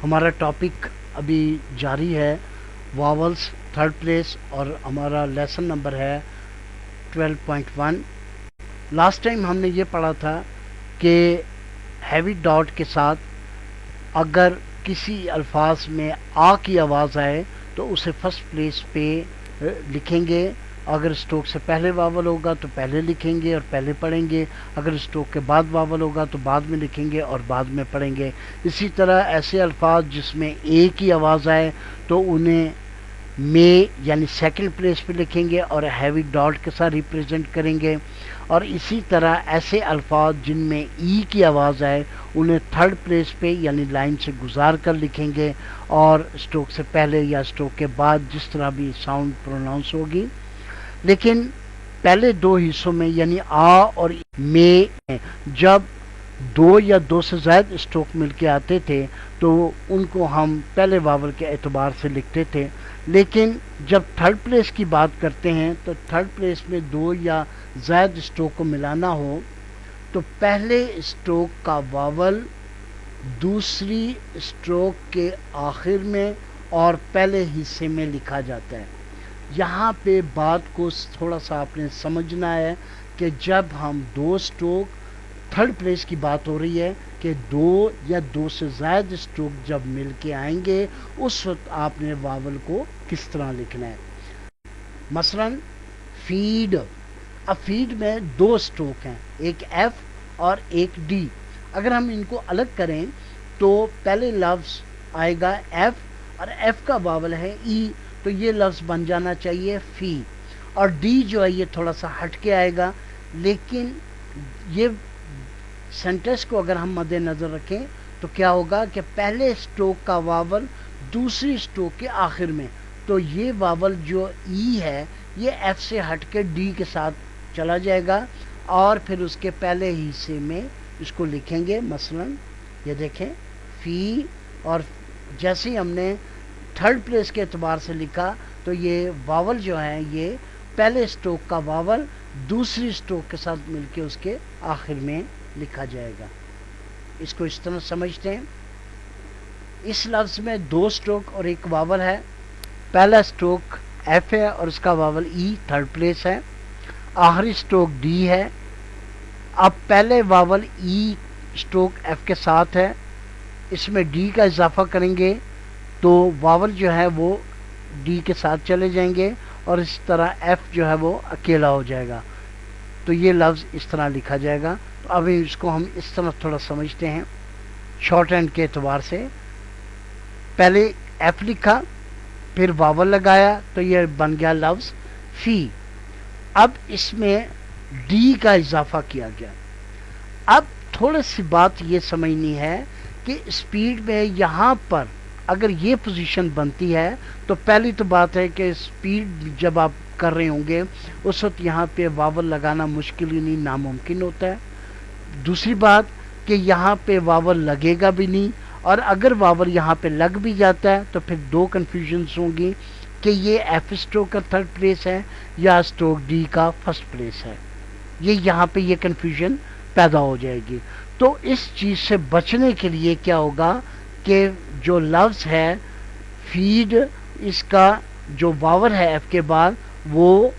ہمارا ٹاپک ابھی جاری ہے واولس تھرڈ پلیس، اور ہمارا لیسن نمبر ہے 12.1۔ لاسٹ ٹائم ہم نے یہ پڑھا تھا کہ ہیوی ڈاٹ کے ساتھ اگر کسی الفاظ میں آ کی آواز آئے تو اسے فرسٹ پلیس پہ لکھیں گے، اگر اسٹروک سے پہلے واول ہوگا تو پہلے لکھیں گے اور پہلے پڑھیں گے، اگر اسٹروک کے بعد واول ہوگا تو بعد میں لکھیں گے اور بعد میں پڑھیں گے۔ اسی طرح ایسے الفاظ جس میں اے کی آواز آئے تو انہیں یعنی سیکنڈ پلیس پہ لکھیں گے اور ہیوی ڈاٹ کے ساتھ ریپریزنٹ کریں گے، اور اسی طرح ایسے الفاظ جن میں ای کی آواز آئے انہیں تھرڈ پلیس پہ یعنی لائن سے گزار کر لکھیں گے، اور اسٹروک سے پہلے یا اسٹروک کے بعد جس طرح بھی ساؤنڈ پروناؤنس ہوگی۔ لیکن پہلے دو حصوں میں یعنی آ اور میں جب دو یا دو سے زائد اسٹروک مل کے آتے تھے تو ان کو ہم پہلے واول کے اعتبار سے لکھتے تھے، لیکن جب تھرڈ پلیس کی بات کرتے ہیں تو تھرڈ پلیس میں دو یا زائد اسٹروک کو ملانا ہو تو پہلے اسٹروک کا واول دوسری اسٹروک کے آخر میں اور پہلے حصے میں لکھا جاتا ہے۔ یہاں پہ بات کو تھوڑا سا آپ نے سمجھنا ہے کہ جب ہم دو اسٹروک تھرڈ پلیس کی بات ہو رہی ہے کہ دو یا دو سے زائد اسٹروک جب مل کے آئیں گے اس وقت آپ نے واول کو کس طرح لکھنا ہے۔ مثلا فیڈ، اب فیڈ میں دو اسٹروک ہیں، ایک ایف اور ایک ڈی۔ اگر ہم ان کو الگ کریں تو پہلے لفظ آئے گا ایف اور ایف کا واول ہے ای، تو یہ لفظ بن جانا چاہیے فی، اور ڈی جو ہے یہ تھوڑا سا ہٹ کے آئے گا، لیکن یہ سینٹنس کو اگر ہم مد نظر رکھیں تو کیا ہوگا کہ پہلے اسٹروک کا واول دوسری اسٹروک کے آخر میں، تو یہ واول جو ای ہے یہ ایف سے ہٹ کے ڈی کے ساتھ چلا جائے گا اور پھر اس کے پہلے حصے میں اس کو لکھیں گے۔ مثلا یہ دیکھیں فی، اور جیسے ہی ہم نے تھرڈ پلیس کے اعتبار سے لکھا تو یہ واول جو ہیں یہ پہلے اسٹروک کا واول دوسری اسٹروک کے ساتھ مل کے اس کے آخر میں لکھا جائے گا۔ اس کو اس طرح سمجھتے ہیں۔ اس لفظ میں دو اسٹروک اور ایک واول ہے، پہلا اسٹروک ایف ہے اور اس کا واول ای تھرڈ پلیس ہے، آخری اسٹروک ڈی ہے۔ اب پہلے واول ای اسٹروک ایف کے ساتھ ہے، اس میں ڈی کا اضافہ کریں گے تو واول جو ہے وہ ڈی کے ساتھ چلے جائیں گے اور اس طرح ایف جو ہے وہ اکیلا ہو جائے گا، تو یہ لفظ اس طرح لکھا جائے گا۔ تو اب اس کو ہم اس طرح تھوڑا سمجھتے ہیں شارٹ ہینڈ کے اعتبار سے۔ پہلے ایف لکھا پھر واول لگایا تو یہ بن گیا لفظ فی، اب اس میں ڈی کا اضافہ کیا گیا۔ اب تھوڑی سی بات یہ سمجھنی ہے کہ اسپیڈ میں یہاں پر اگر یہ پوزیشن بنتی ہے تو پہلی تو بات ہے کہ اسپیڈ جب آپ کر رہے ہوں گے اس وقت یہاں پہ واول لگانا مشکل ہی نہیں ناممکن ہوتا ہے۔ دوسری بات کہ یہاں پہ واول لگے گا بھی نہیں، اور اگر واول یہاں پہ لگ بھی جاتا ہے تو پھر دو کنفیوژنز ہوں گی کہ یہ ایف اسٹروک کا تھرڈ پلیس ہے یا اسٹروک ڈی کا فرسٹ پلیس ہے، یہ یہاں پہ یہ کنفیوژن پیدا ہو جائے گی۔ تو اس چیز سے بچنے کے لیے کیا ہوگا کہ جو لفظ ہے فیڈ، اس کا جو واول ہے ایف کے بعد وہ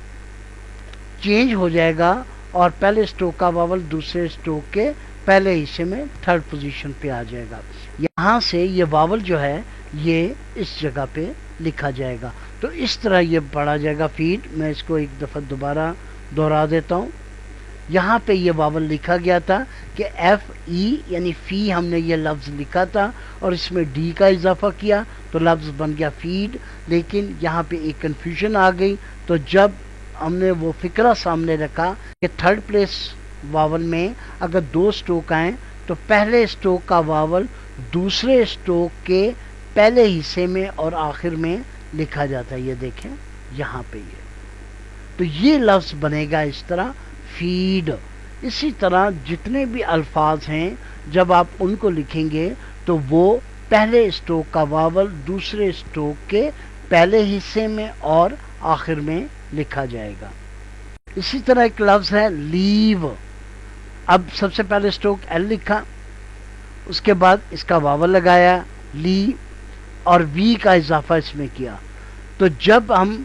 چینج ہو جائے گا اور پہلے اسٹروک کا واول دوسرے اسٹروک کے پہلے حصے میں تھرڈ پوزیشن پہ آ جائے گا۔ یہاں سے یہ واول جو ہے یہ اس جگہ پہ لکھا جائے گا، تو اس طرح یہ پڑھا جائے گا فیڈ۔ میں اس کو ایک دفعہ دوبارہ دہرا دیتا ہوں۔ یہاں پہ یہ واول لکھا گیا تھا کہ ایف ای یعنی فی، ہم نے یہ لفظ لکھا تھا اور اس میں ڈی کا اضافہ کیا تو لفظ بن گیا فیڈ، لیکن یہاں پہ ایک کنفیوژن آ گئی۔ تو جب ہم نے وہ فکرہ سامنے رکھا کہ تھرڈ پلیس واول میں اگر دو اسٹروک آئیں تو پہلے اسٹروک کا واول دوسرے اسٹروک کے پہلے حصے میں اور آخر میں لکھا جاتا ہے، یہ دیکھیں یہاں پہ یہ، تو یہ لفظ بنے گا اس طرح فیڈ۔ اسی طرح جتنے بھی الفاظ ہیں جب آپ ان کو لکھیں گے تو وہ پہلے اسٹروک کا واول دوسرے اسٹروک کے پہلے حصے میں اور آخر میں لکھا جائے گا۔ اسی طرح ایک لفظ ہے لیو، اب سب سے پہلے اسٹروک ایل لکھا، اس کے بعد اس کا واول لگایا لی اور وی کا اضافہ اس میں کیا. تو جب ہم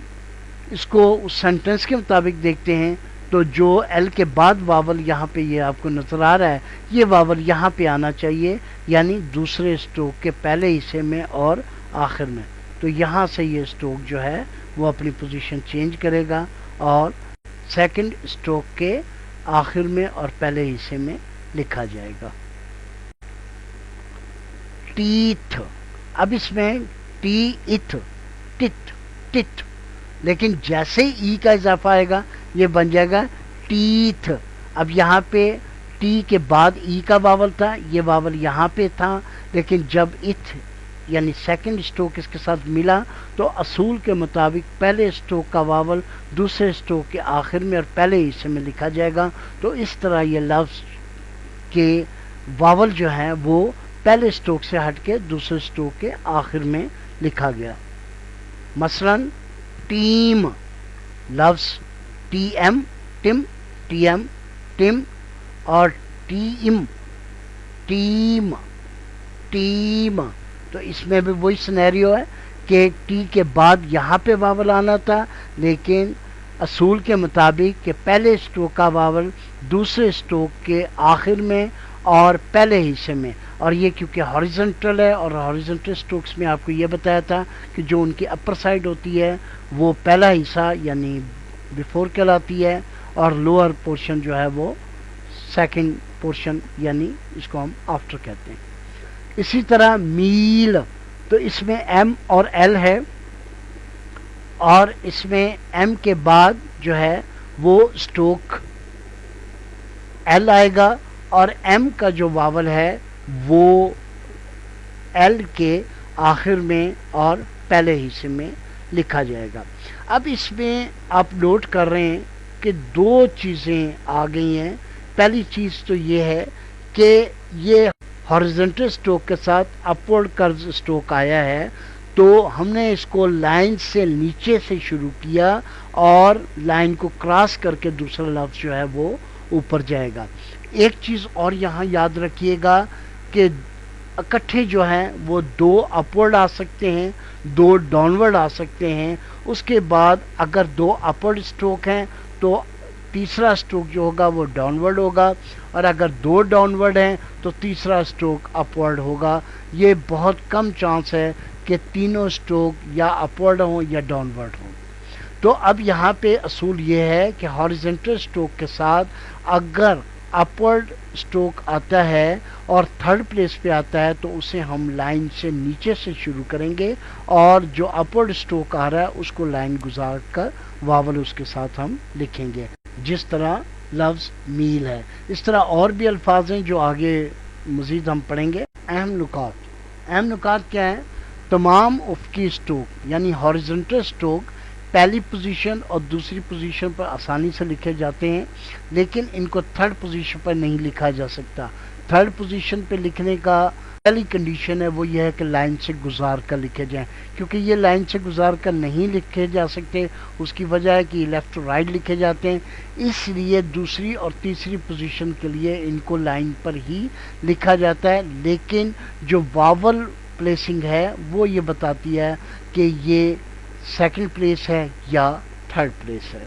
اس کو اس سینٹنس کے مطابق دیکھتے ہیں تو جو ایل کے بعد واول یہاں پہ یہ آپ کو نظر آ رہا ہے یہ واول یہاں پہ آنا چاہیے، یعنی دوسرے اسٹروک کے پہلے حصے میں اور آخر میں. تو یہاں سے یہ اسٹروک جو ہے وہ اپنی پوزیشن چینج کرے گا اور سیکنڈ اسٹروک کے آخر میں اور پہلے حصے میں لکھا جائے گا. ٹیتھ، اب اس میں ٹی ایتھ، ٹٹ ٹٹ، لیکن جیسے ای کا اضافہ آئے گا یہ بن جائے گا ٹیتھ. اب یہاں پہ ٹی کے بعد ای کا واول تھا، یہ واول یہاں پہ تھا، لیکن جب ایتھ یعنی سیکنڈ اسٹروک اس کے ساتھ ملا تو اصول کے مطابق پہلے اسٹروک کا واول دوسرے اسٹروک کے آخر میں اور پہلے حصے میں لکھا جائے گا. تو اس طرح یہ لفظ کے واول جو ہیں وہ پہلے اسٹروک سے ہٹ کے دوسرے اسٹروک کے آخر میں لکھا گیا. مثلا ٹیم، لفظ ٹی ایم ٹم، ٹی ایم ٹم، اور ٹی ام ٹیم ٹیم. تو اس میں بھی وہی سینیریو ہے کہ ٹی کے بعد یہاں پہ واول آنا تھا، لیکن اصول کے مطابق کہ پہلے اسٹروک کا واول دوسرے اسٹروک کے آخر میں اور پہلے حصے میں. اور یہ کیونکہ ہاریزنٹل ہے اور ہاریزنٹل اسٹروکس میں آپ کو یہ بتایا تھا کہ جو ان کی اپر سائڈ ہوتی ہے وہ پہلا حصہ یعنی بیفور کہلاتی ہے اور لوور پورشن جو ہے وہ سیکنڈ پورشن یعنی اس کو ہم آفٹر کہتے ہیں. اسی طرح میل، تو اس میں ایم اور ایل ہے اور اس میں ایم کے بعد جو ہے وہ اسٹروک ایل آئے گا اور ایم کا جو واول ہے وہ ایل کے آخر میں اور پہلے حصے میں لکھا جائے گا. اب اس میں آپ نوٹ کر رہے ہیں کہ دو چیزیں آ گئی ہیں. پہلی چیز تو یہ ہے کہ یہ ہاریزنٹل اسٹروک کے ساتھ اپورڈ کرز اسٹروک آیا ہے تو ہم نے اس کو لائن سے نیچے سے شروع کیا اور لائن کو کراس کر کے دوسرا لفظ جو ہے وہ اوپر جائے گا. ایک چیز اور یہاں یاد رکھیے گا کہ اکٹھے جو ہیں وہ دو اپورڈ آ سکتے ہیں، دو ڈاؤنورڈ آ سکتے ہیں. اس کے بعد اگر دو اپورڈ اسٹروک ہیں تو تیسرا اسٹروک جو ہوگا وہ ڈاؤنورڈ ہوگا، اور اگر دو ڈاؤنورڈ ہیں تو تیسرا اسٹروک اپورڈ ہوگا. یہ بہت کم چانس ہے کہ تینوں اسٹروک یا اپورڈ ہوں یا ڈاؤنورڈ ہوں. تو اب یہاں پہ اصول یہ ہے کہ ہاریزنٹل اسٹروک کے ساتھ اگر اپورڈ اسٹروک آتا ہے اور تھرڈ پلیس پہ آتا ہے تو اسے ہم لائن سے نیچے سے شروع کریں گے اور جو اپورڈ اسٹروک آ رہا ہے اس کو لائن گزار کر واول اس کے ساتھ ہم لکھیں گے، جس طرح لفظ میل ہے. اس طرح اور بھی الفاظ ہیں جو آگے مزید ہم پڑھیں گے. اہم نکات کیا ہیں؟ تمام افقی اسٹروک یعنی ہاریزنٹل اسٹروک پہلی پوزیشن اور دوسری پوزیشن پر آسانی سے لکھے جاتے ہیں، لیکن ان کو تھرڈ پوزیشن پر نہیں لکھا جا سکتا. تھرڈ پوزیشن پہ لکھنے کا پہلی کنڈیشن ہے وہ یہ ہے کہ لائن سے گزار کر لکھے جائیں. کیونکہ یہ لائن سے گزار کر نہیں لکھے جا سکتے، اس کی وجہ ہے کہ یہ لیفٹ اور رائٹ لکھے جاتے ہیں، اس لیے دوسری اور تیسری پوزیشن کے لیے ان کو لائن پر ہی لکھا جاتا ہے. لیکن جو واول پلیسنگ ہے وہ یہ بتاتی ہے کہ یہ سیکنڈ پلیس ہے یا تھرڈ پلیس ہے.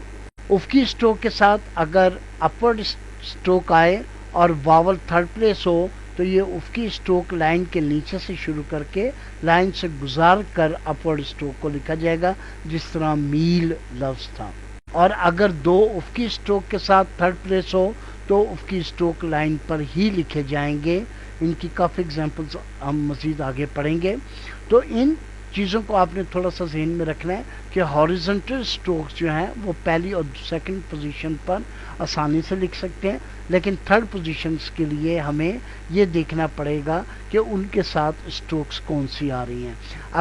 افقی اسٹروک کے ساتھ اگر اپورڈ اسٹروک آئے اور واول تھرڈ پلیس ہو تو یہ افقی اسٹروک لائن کے نیچے سے شروع کر کے لائن سے گزار کر اپورڈ اسٹروک کو لکھا جائے گا، جس طرح میل لفظ تھا. اور اگر دو افقی اسٹروک کے ساتھ تھرڈ پلیس ہو تو افقی اسٹروک لائن پر ہی لکھے جائیں گے. ان کی کافی ایگزامپلس ہم مزید آگے پڑھیں گے. تو ان چیزوں کو آپ نے تھوڑا سا ذہن میں رکھنا ہے کہ ہاریزنٹل اسٹروکس جو ہیں وہ پہلی اور سیکنڈ پوزیشن پر آسانی سے لکھ سکتے ہیں، لیکن تھرڈ پوزیشنز کے لیے ہمیں یہ دیکھنا پڑے گا کہ ان کے ساتھ اسٹروکس کون سی آ رہی ہیں.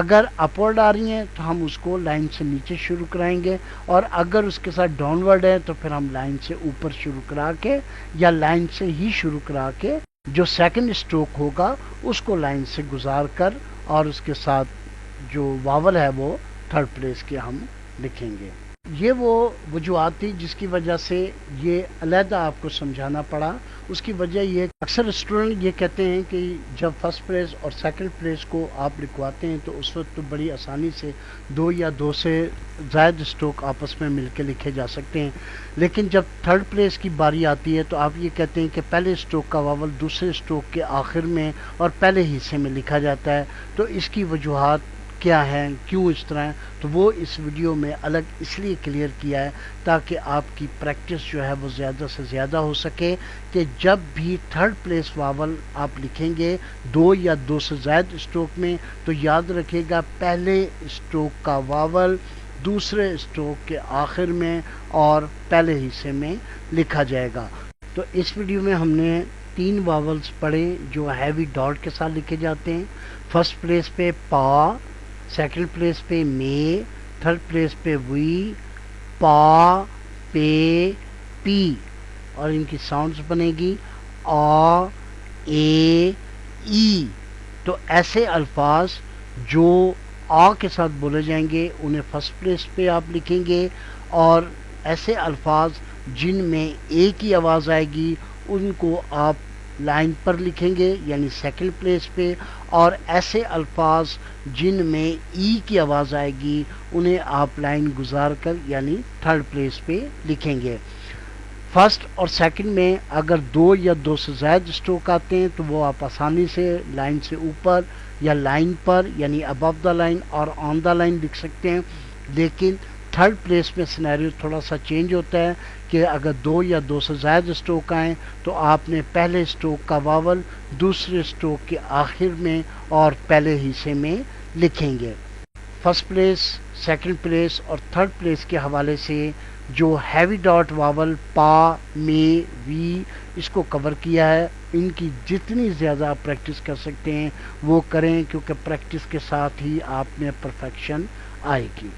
اگر اپورڈ آ رہی ہیں تو ہم اس کو لائن سے نیچے شروع کرائیں گے، اور اگر اس کے ساتھ ڈاؤنورڈ ہے تو پھر ہم لائن سے اوپر شروع کرا کے یا لائن سے ہی شروع کرا کے جو سیکنڈ اسٹروک ہوگا اس کو لائن سے گزار کر اور اس کے ساتھ جو واول ہے وہ تھرڈ پلیس کے ہم لکھیں گے. یہ وہ وجوہات تھی جس کی وجہ سے یہ علیحدہ آپ کو سمجھانا پڑا. اس کی وجہ یہ اکثر اسٹوڈنٹ یہ کہتے ہیں کہ جب فرسٹ پلیس اور سیکنڈ پلیس کو آپ لکھواتے ہیں تو اس وقت تو بڑی آسانی سے دو یا دو سے زائد اسٹروک آپس میں مل کے لکھے جا سکتے ہیں، لیکن جب تھرڈ پلیس کی باری آتی ہے تو آپ یہ کہتے ہیں کہ پہلے اسٹروک کا واول دوسرے اسٹروک کے آخر میں اور پہلے حصے میں لکھا جاتا ہے. تو اس کی وجوہات کیا ہیں، کیوں اس طرح ہے، تو وہ اس ویڈیو میں الگ اس لیے کلیئر کیا ہے تاکہ آپ کی پریکٹس جو ہے وہ زیادہ سے زیادہ ہو سکے کہ جب بھی تھرڈ پلیس واول آپ لکھیں گے دو یا دو سے زائد اسٹروک میں تو یاد رکھے گا پہلے اسٹروک کا واول دوسرے اسٹروک کے آخر میں اور پہلے حصے میں لکھا جائے گا. تو اس ویڈیو میں ہم نے 3 واولز پڑھے جو ہیوی ڈاٹ کے ساتھ لکھے جاتے ہیں. فرسٹ پلیس پہ پا، سیکنڈ پلیس پہ میں، تھرڈ پلیس پہ وی، پا، پے، پی، اور ان کی ساؤنڈز بنے گی آ، اے، ای. تو ایسے الفاظ جو آ کے ساتھ بولے جائیں گے انہیں فرسٹ پلیس پہ آپ لکھیں گے، اور ایسے الفاظ جن میں اے کی آواز آئے گی ان کو آپ لائن پر لکھیں گے یعنی سیکنڈ پلیس پہ، اور ایسے الفاظ جن میں ای کی آواز آئے گی انہیں آپ لائن گزار کر یعنی تھرڈ پلیس پہ لکھیں گے. فرسٹ اور سیکنڈ میں اگر دو یا دو سے زائد اسٹروک آتے ہیں تو وہ آپ آسانی سے لائن سے اوپر یا لائن پر یعنی ابو دا لائن اور آن دا لائن لکھ سکتے ہیں، لیکن تھرڈ پلیس میں سینیریو تھوڑا سا چینج ہوتا ہے کہ اگر دو یا دو سے زائد اسٹروک آئیں تو آپ نے پہلے اسٹروک کا واول دوسرے اسٹروک کے آخر میں اور پہلے حصے میں لکھیں گے. فرسٹ پلیس، سیکنڈ پلیس اور تھرڈ پلیس کے حوالے سے جو ہیوی ڈاٹ واول پا، میں، وی اس کو کور کیا ہے. ان کی جتنی زیادہ آپ پریکٹس کر سکتے ہیں وہ کریں کیونکہ پریکٹس کے ساتھ ہی آپ میں پرفیکشن آئے گی.